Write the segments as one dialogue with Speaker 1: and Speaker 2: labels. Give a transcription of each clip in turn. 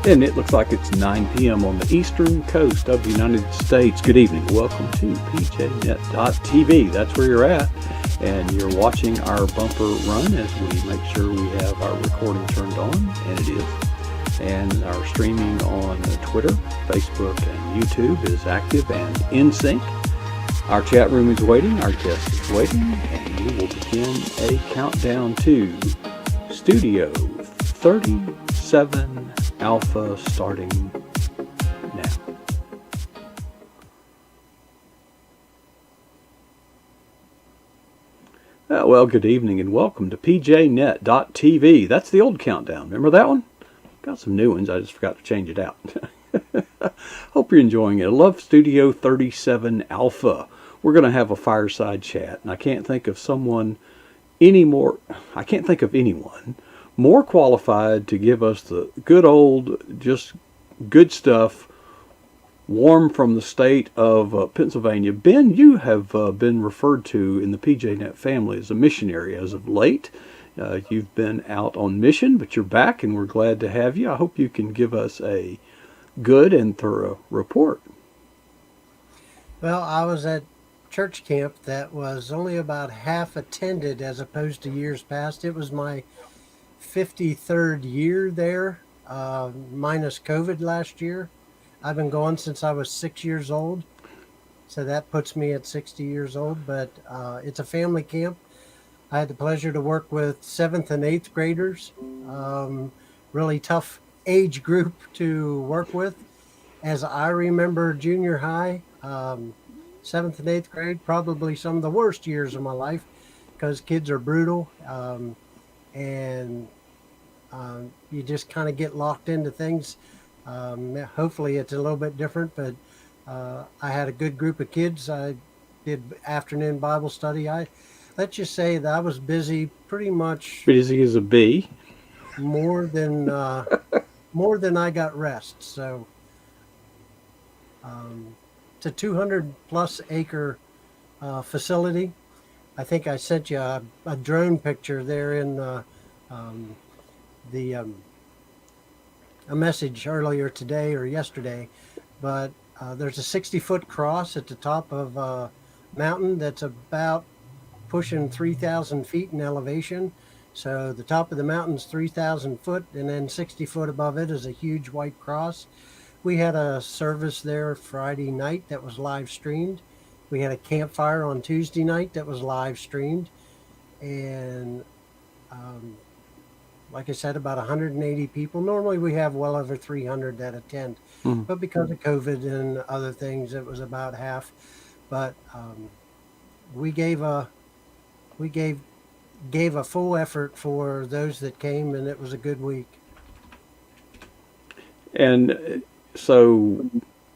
Speaker 1: And it looks like it's 9 p.m. on the eastern coast of the United States. Good evening. Welcome to PJNet.tv. That's where you're at. And you're watching our bumper run as we make sure we have our recording turned on. And it is. And our streaming on Twitter, Facebook, and YouTube is active and in sync. Our chat room is waiting. Our guest is waiting. And we will begin a countdown to Studio 37 Alpha starting now. Well, good evening and welcome to PJNet.tv. That's the old countdown. Remember that one? Got some new ones. I just forgot to change it out. Hope you're enjoying it. I love Studio 37 Alpha. We're going to have a fireside chat, and I can't think of anyone more qualified to give us the good old, just good stuff, warm from the state of Pennsylvania. Ben, you have been referred to in the PJNet family as a missionary as of late. You've been out on mission, but you're back, and we're glad to have you. I hope you can give us a good and thorough report.
Speaker 2: Well, I was at church camp that was only about half attended as opposed to years past. It was my 53rd year there, minus COVID last year. I've been going since I was 6 years old, so that puts me at 60 years old, but it's a family camp. I had the pleasure to work with 7th and 8th graders, really tough age group to work with. As I remember junior high, 7th and 8th grade, probably some of the worst years of my life because kids are brutal. And you just kind of get locked into things. Hopefully it's a little bit different, but I had a good group of kids. I did afternoon Bible study. Let's just say that I was busy pretty much.
Speaker 1: Busy as a bee.
Speaker 2: More than I got rest. So it's a 200 plus acre facility. I think I sent you a drone picture there in a message earlier today or yesterday, but there's a 60-foot cross at the top of a mountain that's about pushing 3,000 feet in elevation. So the top of the mountain's 3,000 foot, and then 60 foot above it is a huge white cross. We had a service there Friday night that was live streamed. We had a campfire on Tuesday night that was live streamed. And like I said, about 180 people. Normally we have well over 300 that attend. But because of COVID and other things, it was about half. But we gave a full effort for those that came, and it was a good week.
Speaker 1: And so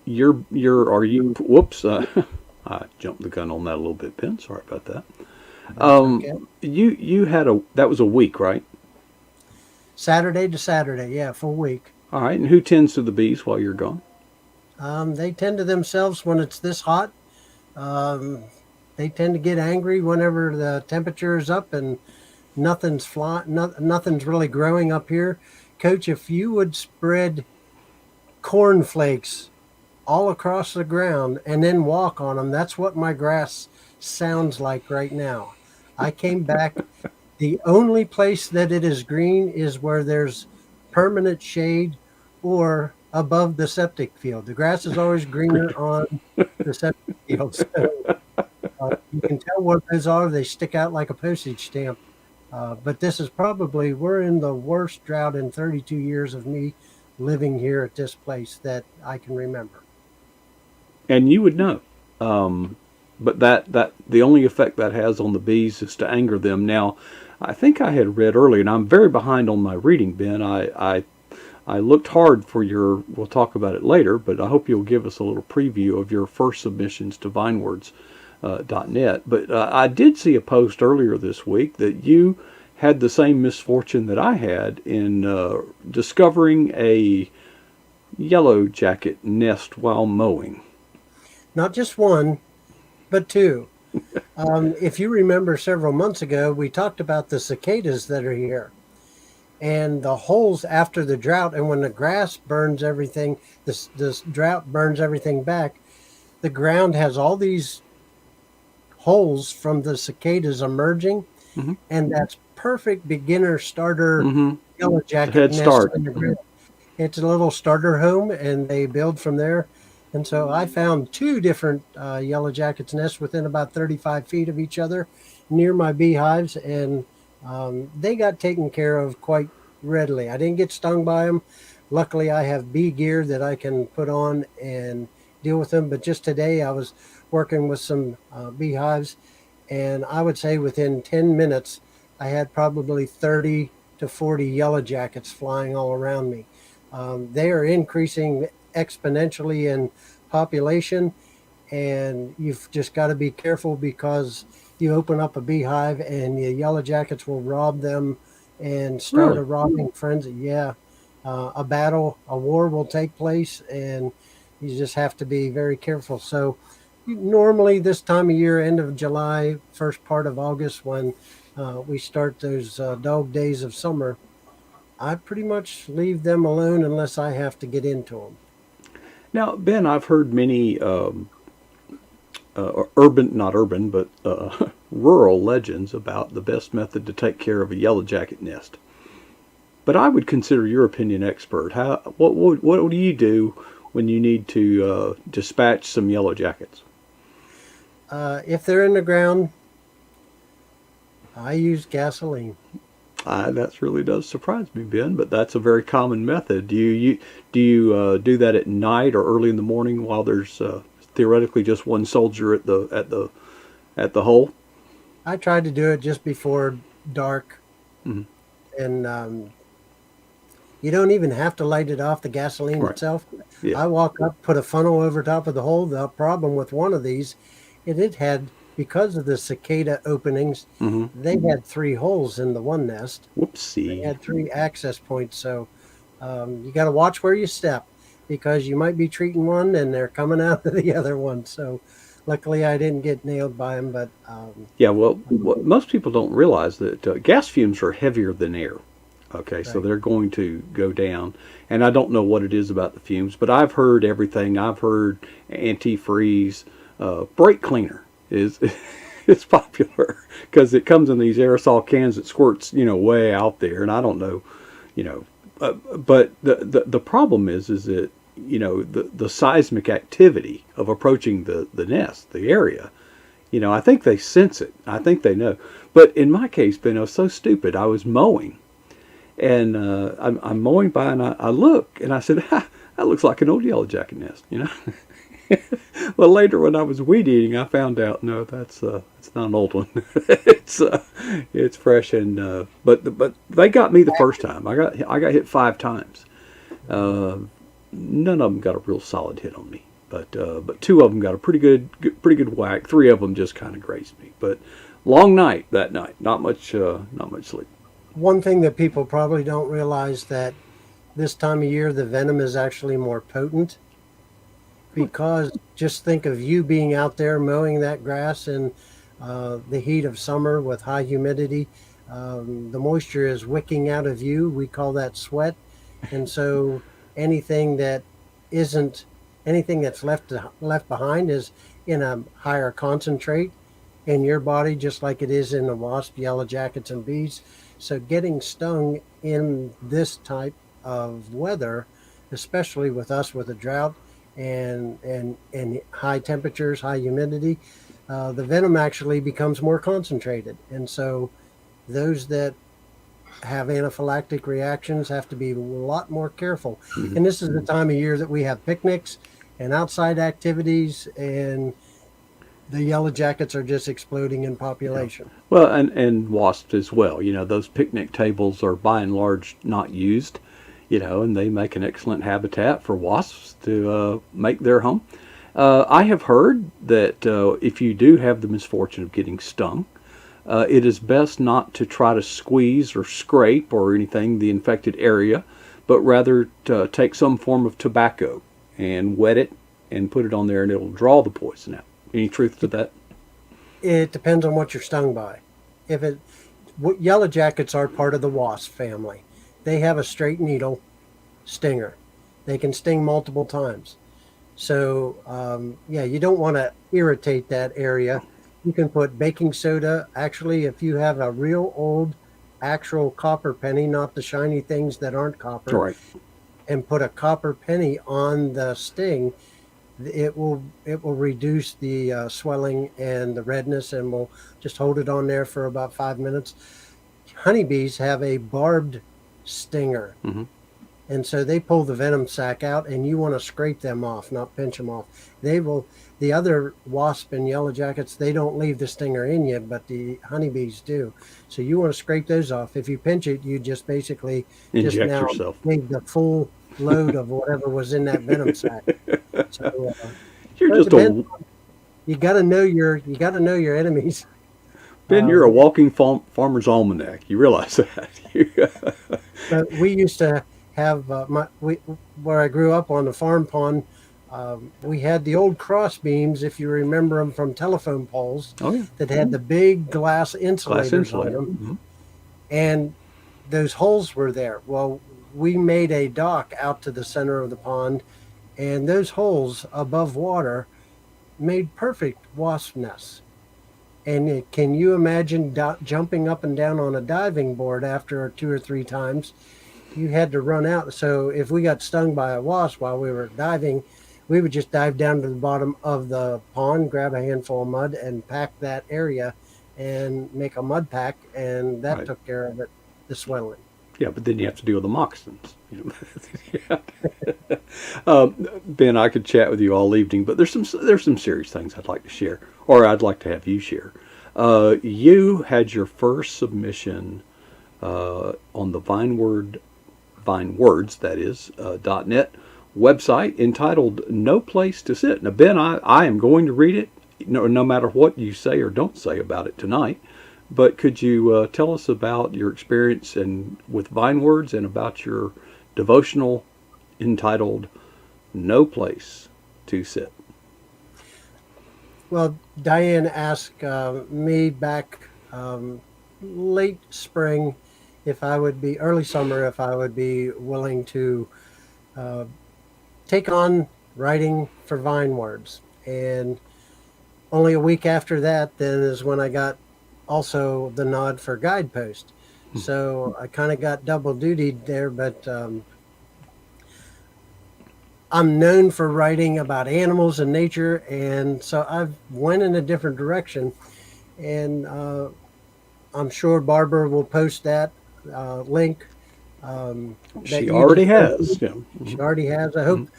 Speaker 1: whoops, I jumped the gun on that a little bit, Ben. Sorry about that. Okay. That was a week, right?
Speaker 2: Saturday to Saturday, yeah, full week.
Speaker 1: All right, and who tends to the bees while you're gone?
Speaker 2: They tend to themselves when it's this hot. They tend to get angry whenever the temperature is up and nothing's really growing up here. Coach, if you would spread cornflakes all across the ground and then walk on them, that's what my grass sounds like right now. I came back. The only place that it is green is where there's permanent shade or above the septic field. The grass is always greener on the septic field. So you can tell what those are. They stick out like a postage stamp. But this is we're in the worst drought in 32 years of me living here at this place that I can remember.
Speaker 1: And you would know. But that the only effect that has on the bees is to anger them. Now, I think I had read earlier, and I'm very behind on my reading, Ben. I looked hard for we'll talk about it later, but I hope you'll give us a little preview of your first submissions to vinewords.net. But I did see a post earlier this week that you had the same misfortune that I had in discovering a yellow jacket nest while mowing.
Speaker 2: Not just one, but two. If you remember several months ago, we talked about the cicadas that are here. and the holes after the drought, and when the grass burns everything, this drought burns everything back. The ground has all these holes from the cicadas emerging,
Speaker 1: Hmm.
Speaker 2: and that's perfect beginner starter
Speaker 1: Hmm.
Speaker 2: yellow
Speaker 1: The
Speaker 2: jacket
Speaker 1: head
Speaker 2: nest
Speaker 1: start.
Speaker 2: in the
Speaker 1: Hmm.
Speaker 2: ground. It's a little starter home, and they build from there. And so I found two different yellow jackets nests within about 35 feet of each other near my beehives, and they got taken care of quite readily. I didn't get stung by them. Luckily, I have bee gear that I can put on and deal with them. But just today, I was working with some beehives, and I would say within 10 minutes, I had probably 30 to 40 yellow jackets flying all around me. They are increasing exponentially in population, and you've just got to be careful because you open up a beehive and the yellow jackets will rob them and start
Speaker 1: Really?
Speaker 2: a robbing frenzy. Yeah, a battle, a war will take place, and you just have to be very careful. So, normally this time of year, end of July, first part of August, when we start those dog days of summer, I pretty much leave them alone unless I have to get into them.
Speaker 1: Now, Ben, I've heard many urban, not urban, but rural legends about the best method to take care of a yellow jacket nest. But I would consider your opinion expert. What do you do when you need to dispatch some yellow jackets?
Speaker 2: If they're in the ground, I use gasoline.
Speaker 1: That really does surprise me, Ben. But that's a very common method. Do you do that at night or early in the morning while there's theoretically just one soldier at the hole?
Speaker 2: I try to do it just before dark,
Speaker 1: Hmm.
Speaker 2: and you don't even have to light it off the gasoline
Speaker 1: Right.
Speaker 2: itself.
Speaker 1: Yeah.
Speaker 2: I walk up, put a funnel over top of the hole. The problem with one of these, it had, because of the cicada openings,
Speaker 1: Hmm.
Speaker 2: they had three holes in the one nest. They
Speaker 1: Whoopsie.
Speaker 2: had three access points. So you got to watch where you step because you might be treating one and they're coming out of the other one. So luckily I didn't get nailed by them, but
Speaker 1: Yeah. Well, what most people don't realize that gas fumes are heavier than air. Okay, so
Speaker 2: right.
Speaker 1: they're going to go down. And I don't know what it is about the fumes, but I've heard everything. I've heard antifreeze, brake cleaner is is popular because it comes in these aerosol cans that squirts, way out there. And I don't know, you know, but the problem is that the seismic activity of approaching the nest, the area. I think they sense it. I think they know. But in my case, Ben, I was so stupid. I was mowing and I'm mowing by, and I look, and I said, ha, that looks like an old yellow jacket nest. Well, later when I was weed eating, I found out, no, it's not an old one. It's fresh, and but they got me the first time. I got hit 5 times. Uh, None of them got a real solid hit on me, but two of them got a pretty good whack. Three of them just kind of grazed me. But long night that night, not much sleep.
Speaker 2: One thing that people probably don't realize that this time of year the venom is actually more potent because just think of you being out there mowing that grass in the heat of summer with high humidity. The moisture is wicking out of you. We call that sweat. And so anything that isn't anything that's left behind is in a higher concentrate in your body, just like it is in the wasp, yellow jackets, and bees. So getting stung in this type of weather, especially with us with a drought and high temperatures, high humidity, the venom actually becomes more concentrated. And so those that have anaphylactic reactions have to be a lot more careful.
Speaker 1: Mhm.
Speaker 2: And this is the time of year that we have picnics and outside activities, and the yellow jackets are just exploding in
Speaker 1: Yeah.
Speaker 2: population.
Speaker 1: Well, and wasps as well. Those picnic tables are by and large not used. And they make an excellent habitat for wasps to make their home. I have heard that if you do have the misfortune of getting stung, it is best not to try to squeeze or scrape or anything the infected area, but rather to take some form of tobacco and wet it and put it on there, and it'll draw the poison out. Any truth to that?
Speaker 2: It depends on what you're stung by. If it, Yellow jackets are part of the wasp family, they have a straight needle stinger. They can sting multiple times. So, yeah, you don't want to irritate that area. You can put baking soda. Actually, if you have a real old actual copper penny, not the shiny things that aren't copper,
Speaker 1: Right.
Speaker 2: and put a copper penny on the sting, it will reduce the swelling and the redness, and will just hold it on there for about 5 minutes. Honeybees have a barbed stinger,
Speaker 1: Hmm.
Speaker 2: and so they pull the venom sac out, and you want to scrape them off, not pinch them off. They will. The other wasp and yellow jackets, they don't leave the stinger in you, but the honeybees do. So you want to scrape those off. If you pinch it, you just basically just
Speaker 1: Inject
Speaker 2: now
Speaker 1: yourself.
Speaker 2: gave the full load of whatever was in that venom sac. So,
Speaker 1: You're
Speaker 2: so it
Speaker 1: just
Speaker 2: depends.
Speaker 1: a
Speaker 2: You got to know your enemies.
Speaker 1: Ben. You're a
Speaker 2: Um,
Speaker 1: walking farmer's almanac. You realize that?
Speaker 2: but we used to have where I grew up on the farm pond. We had the old cross beams, if you remember them from telephone poles,
Speaker 1: Oh yeah.
Speaker 2: that had the big glass
Speaker 1: Glass
Speaker 2: insulators on
Speaker 1: insulator.
Speaker 2: them,
Speaker 1: Hmm.
Speaker 2: and those holes were there. Well, we made a dock out to the center of the pond, and those holes above water made perfect wasp nests. And can you imagine jumping up and down on a diving board after 2 or 3 times? You had to run out. So if we got stung by a wasp while we were diving, we would just dive down to the bottom of the pond, grab a handful of mud, and pack that area and make a mud pack, and that
Speaker 1: Right.
Speaker 2: took care of it, the swelling.
Speaker 1: Yeah, but then you have to deal with the moccasins. Yeah. Ben, I could chat with you all evening, but there's some serious things I'd like to share, or I'd like to have you share. You had your first submission on the VineWords, that is, .net website entitled "No Place to Sit." Now, Ben, I am going to read it, no matter what you say or don't say about it tonight. But could you tell us about your experience and with VineWords and about your devotional entitled "No Place to Sit"?
Speaker 2: Well, Diane asked me back late spring if I would be early summer if I would be willing to uh, take on writing for VineWords. And only a week after that, then is when I got also the nod for Guidepost. So I kind of got double dutied there, but I'm known for writing about animals and nature, and so I've went in a different direction. And I'm sure Barbara will post that link that
Speaker 1: She
Speaker 2: you
Speaker 1: already
Speaker 2: just
Speaker 1: has.
Speaker 2: mentioned.
Speaker 1: Yeah.
Speaker 2: She
Speaker 1: Mhm.
Speaker 2: already has. I hope
Speaker 1: Mhm.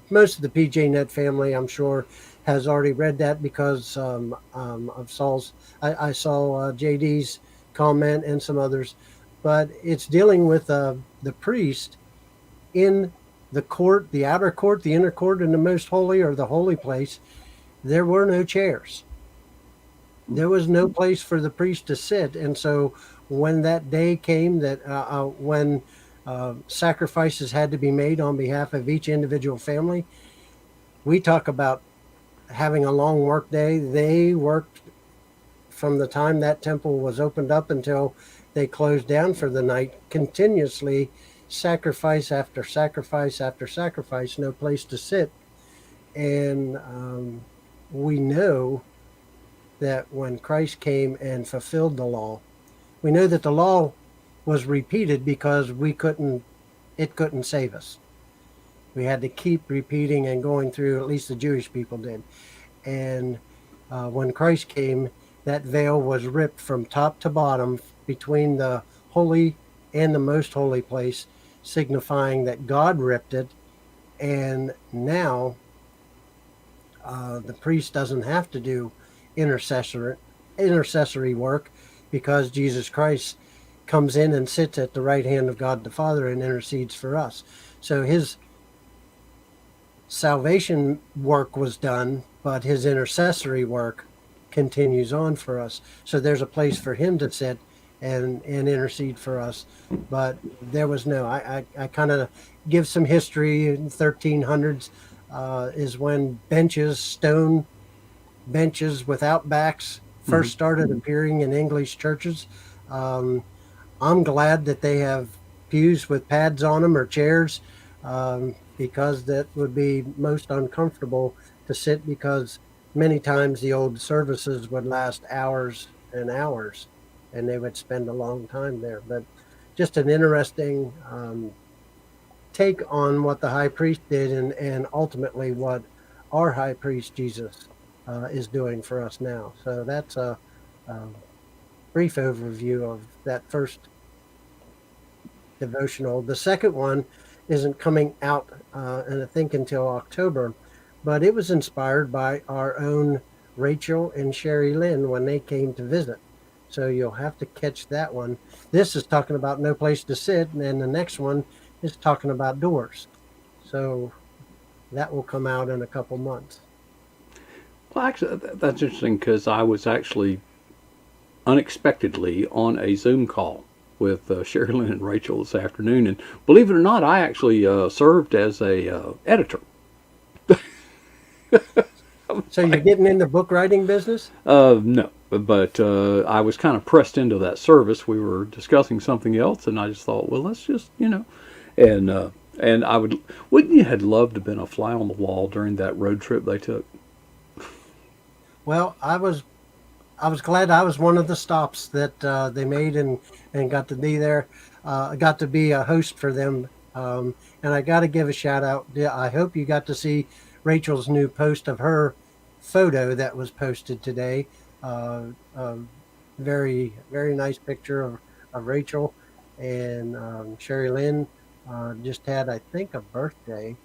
Speaker 2: most of the PJNet family, I'm sure, has already read that because I saw JD's comment and some others, but it's dealing with the priest in the court, the outer court, the inner court, and the most holy or the holy place. There were no chairs. There was no place for the priest to sit, and so when that day came, that when sacrifices had to be made on behalf of each individual family, we talk about having a long work day. They worked from the time that temple was opened up until they closed down for the night, continuously, sacrifice after sacrifice after sacrifice, no place to sit. And we know that when Christ came and fulfilled the law, we know that the law was repeated because it couldn't save us. We had to keep repeating and going through, at least the Jewish people did. And when Christ came, that veil was ripped from top to bottom between the holy and the most holy place, signifying that God ripped it. And now the priest doesn't have to do intercessory work because Jesus Christ comes in and sits at the right hand of God the Father and intercedes for us. So his salvation work was done, but his intercessory work continues on for us. So there's a place for him to sit and intercede for us. But there was no, I kind of give some history. In 1300s is when stone benches without backs
Speaker 1: Mhm.
Speaker 2: first started appearing in English churches. Um, I'm glad that they have pews with pads on them or chairs, because that would be most uncomfortable to sit, because many times the old services would last hours and hours and they would spend a long time there. But just an interesting take on what the high priest did, and ultimately what our high priest Jesus is doing for us now. So that's a brief overview of that first devotional. The second one isn't coming out, and I think until October, but it was inspired by our own Rachel and Sherry Lynn when they came to visit. So you'll have to catch that one. This is talking about no place to sit, and then the next one is talking about doors. So that will come out in a couple months.
Speaker 1: Well, actually, that's interesting because I was actually unexpectedly on a Zoom call with Sherilyn and Rachel this afternoon, and believe it or not, I actually served as a editor.
Speaker 2: So you're getting in the book writing business?
Speaker 1: No, but I was kind of pressed into that service. We were discussing something else, and I just thought, well, let's just, and wouldn't you have loved to have been a fly on the wall during that road trip they took?
Speaker 2: Well, I was glad I was one of the stops that they made, and got to be there. Got to be a host for them, and I got to give a shout out. Yeah, I hope you got to see Rachel's new post of her photo that was posted today. Very very nice picture of Rachel, and Sherry Lynn just had, I think, a birthday.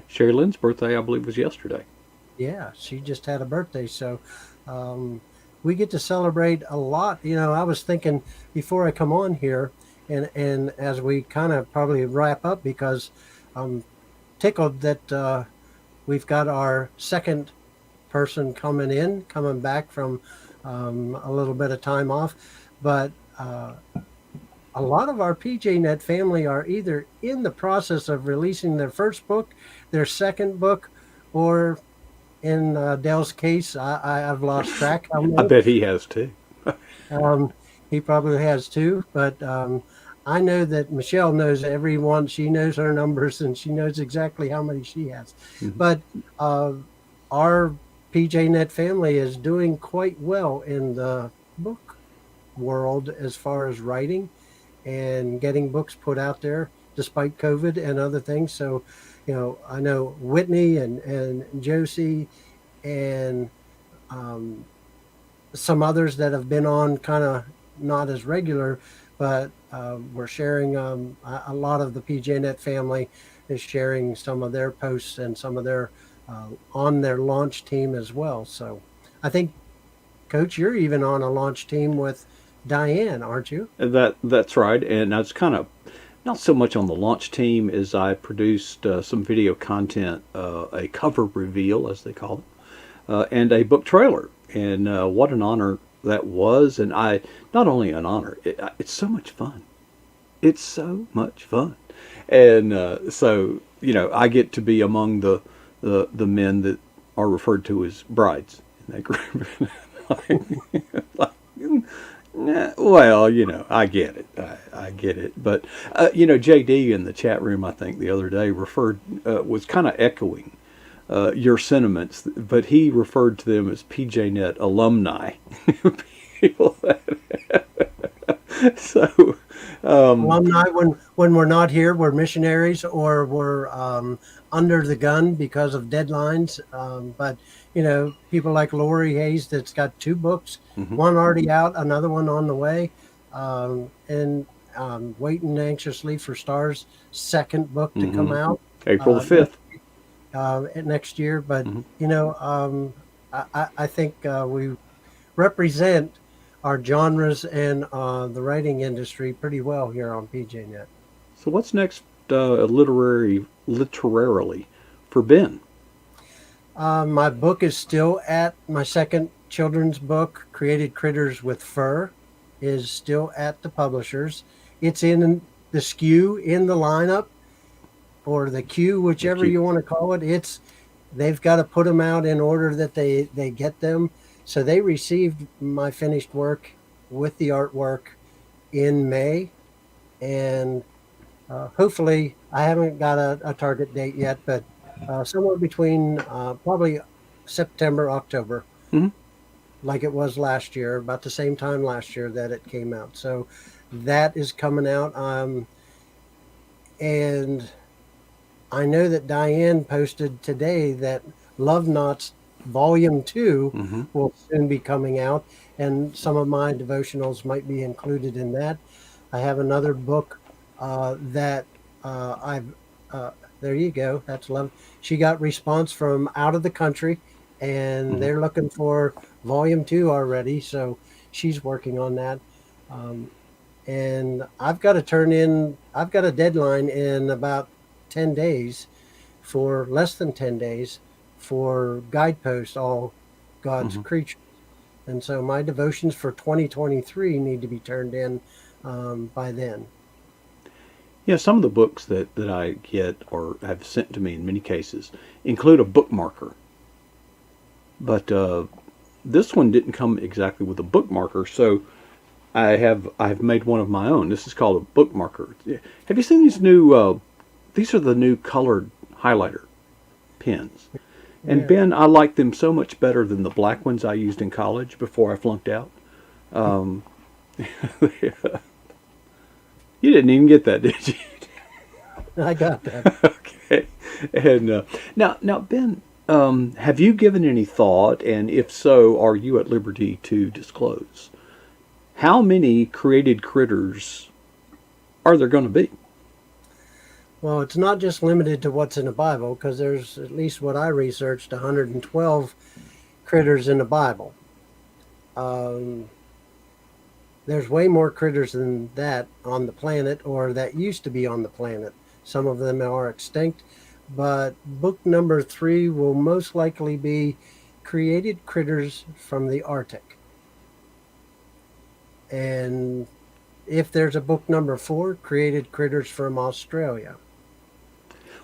Speaker 1: Sherry Lynn's birthday, I believe, was yesterday.
Speaker 2: Yeah, she just had a birthday, so we get to celebrate a lot. I was thinking before I come on here, and as we kind of probably wrap up, because I'm tickled that we've got our second person coming back from a little bit of time off, but a lot of our PJNet family are either in the process of releasing their first book, their second book, or in Dell's case, I've lost track how
Speaker 1: I
Speaker 2: many.
Speaker 1: bet he has too.
Speaker 2: He probably has too, but I know that Michelle knows everyone. She knows her numbers, and she knows exactly how many she has.
Speaker 1: Mhm.
Speaker 2: But our PJNet family is doing quite well in the book world as far as writing and getting books put out there, despite COVID and other things. So, I know Whitney and Josie and um, some others that have been on kind of not as regular, but we're sharing a lot of the PJNet family is sharing some of their posts and some of their on their launch team as well. So I think, Coach, you're even on a launch team with Diane, aren't you?
Speaker 1: That's right, and I was kind of not so much on the launch team as I produced some video content, a cover reveal, as they call it, and a book trailer. And what an honor that was! And not only an honor, it's so much fun. It's so much fun, and so I get to be among the men that are referred to as brides in that group. like, well, I get it. I get it. But, JD in the chat room, I think the other day was kind of echoing your sentiments, but he referred to them as PJNet alumni. People so,
Speaker 2: Alumni, when we're not here, we're missionaries, or we're under the gun because of deadlines. But people like Lori Hayes, that's got two books,
Speaker 1: mhm,
Speaker 2: one already out, another one on the way, and waiting anxiously for Star's second book to come
Speaker 1: mhm.
Speaker 2: out
Speaker 1: April the
Speaker 2: uh,
Speaker 1: 5th.
Speaker 2: next year. But
Speaker 1: Mhm.
Speaker 2: I think we represent our genres and the writing industry pretty well here on PJNet.
Speaker 1: So what's next literarily for Ben?
Speaker 2: My book is still at my second children's book, Created Critters with Fur, is still at the publishers. It's in the SKU in the lineup, or the queue, whichever
Speaker 1: Cute.
Speaker 2: you want to call it. They've got to put them out in order that they get them. So they received my finished work with the artwork in May, and hopefully, I haven't got a target date yet, but somewhere between probably September, October,
Speaker 1: Mhm.
Speaker 2: like it was last year, about the same time last year that it came out. So that is coming out. And I know that Diane posted today that Love Knots Volume 2
Speaker 1: Mhm.
Speaker 2: will soon be coming out, and some of my devotionals might be included in that. I have another book that I've, uh, there you go, that's love. She got response from out of the country, and
Speaker 1: Mhm.
Speaker 2: they're looking for Volume 2 already, so she's working on that. Um, and I've got a deadline in about 10 days, for less than 10 days, for Guidepost, All God's
Speaker 1: Mhm.
Speaker 2: Creatures. And so my devotions for 2023 need to be turned in by then.
Speaker 1: Yeah, some of the books that I get or have sent to me in many cases include a bookmarker, but this one didn't come exactly with a bookmarker, so I've made one of my own. This is called a bookmarker. Have you seen these new? These are the new colored highlighter pens. And
Speaker 2: Yeah.
Speaker 1: Ben, I like them so much better than the black ones I used in college before I flunked out. Um, you didn't even get that, did you?
Speaker 2: I got that.
Speaker 1: Okay. And now, Ben, have you given any thought, and if so, are you at liberty to disclose how many created critters are there going to be?
Speaker 2: Well, it's not just limited to what's in the Bible, because there's, at least what I researched, 112 critters in the Bible. Um, there's way more critters than that on the planet, or that used to be on the planet. Some of them are extinct, but book number 3 will most likely be created critters from the Arctic. And if there's a book number 4, created critters from Australia.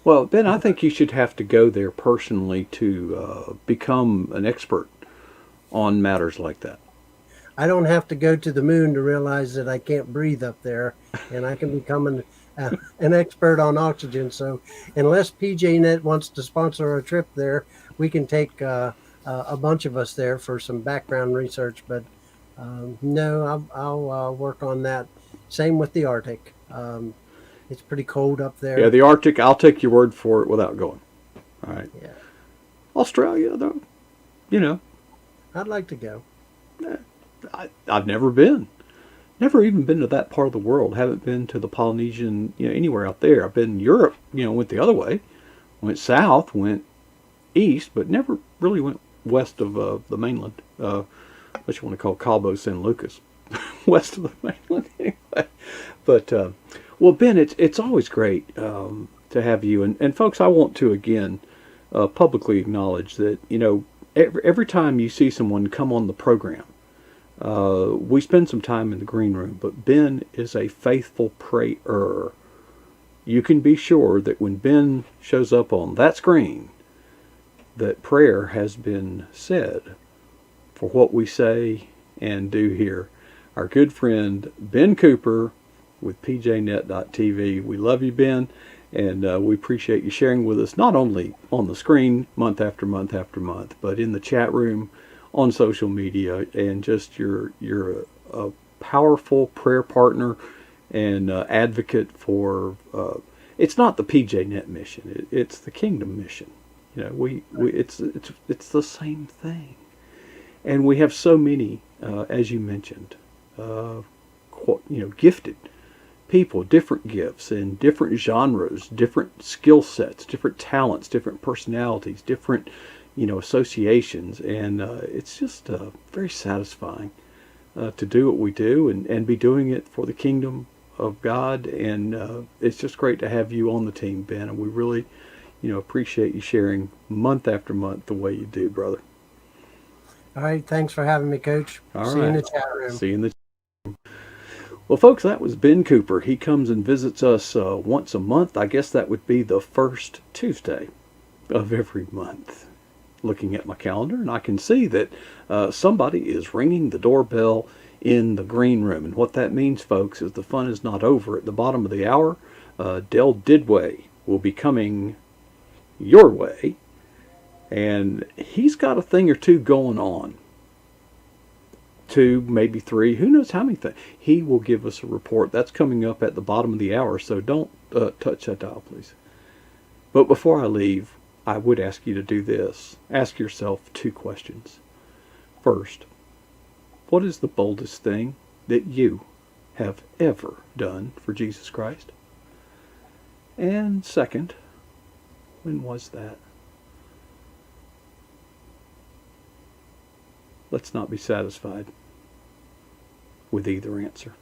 Speaker 1: Well, Ben, I think you should have to go there personally to become an expert on matters like that.
Speaker 2: I don't have to go to the moon to realize that I can't breathe up there, and I can become an expert on oxygen. So, unless PJNet wants to sponsor a trip there, we can take a bunch of us there for some background research. But no, I'll work on that. Same with the Arctic. It's pretty cold up
Speaker 1: Yeah,
Speaker 2: there.
Speaker 1: the Arctic, I'll take your word for it without going. All right.
Speaker 2: Yeah,
Speaker 1: Australia, though, you know,
Speaker 2: I'd like to go.
Speaker 1: I've never been. Never even been to that part of the world. Haven't been to the Polynesian, anywhere out there. I've been in Europe, went the other way. Went south, went east, but never really went west of the mainland. What you want to call Cabo San Lucas. West of the mainland, anyway. But, well, Ben, it's always great to have you. And, folks, I want to, again, publicly acknowledge that, every time you see someone come on the program, we spend some time in the green room, but Ben is a faithful prayer. You can be sure that when Ben shows up on that screen, that prayer has been said for what we say and do here. Our good friend Ben Cooper with PJNet.tv. We love you, Ben, and we appreciate you sharing with us, not only on the screen month after month after month, but in the chat room, on social media, and just you're a powerful prayer partner and advocate for. It's not the PJNet mission; it's the Kingdom mission. It's the same thing, and we have so many, as you mentioned, gifted people, different gifts and different genres, different skill sets, different talents, different personalities, different associations, and it's just very satisfying to do what we do and be doing it for the kingdom of God. And it's just great to have you on the team, Ben, and we really appreciate you sharing month after month the way you do, brother.
Speaker 2: All right, thanks for having me, Coach.
Speaker 1: All
Speaker 2: See you in
Speaker 1: right.
Speaker 2: the chat room.
Speaker 1: See you in the. Well, folks, that was Ben Cooper. He comes and visits us once a month. I guess that would be the first Tuesday of every month. Looking at my calendar, and I can see that somebody is ringing the doorbell in the green room. And what that means, folks, is the fun is not over. At the bottom of the hour, Del Didway will be coming your way, and he's got a thing or two going on. 2, maybe 3, who knows how many things. He will give us a report. That's coming up at the bottom of the hour, so don't touch that dial, please. But before I leave, I would ask you to do this. Ask yourself 2 questions. First, what is the boldest thing that you have ever done for Jesus Christ? And second, when was that? Let's not be satisfied with either answer.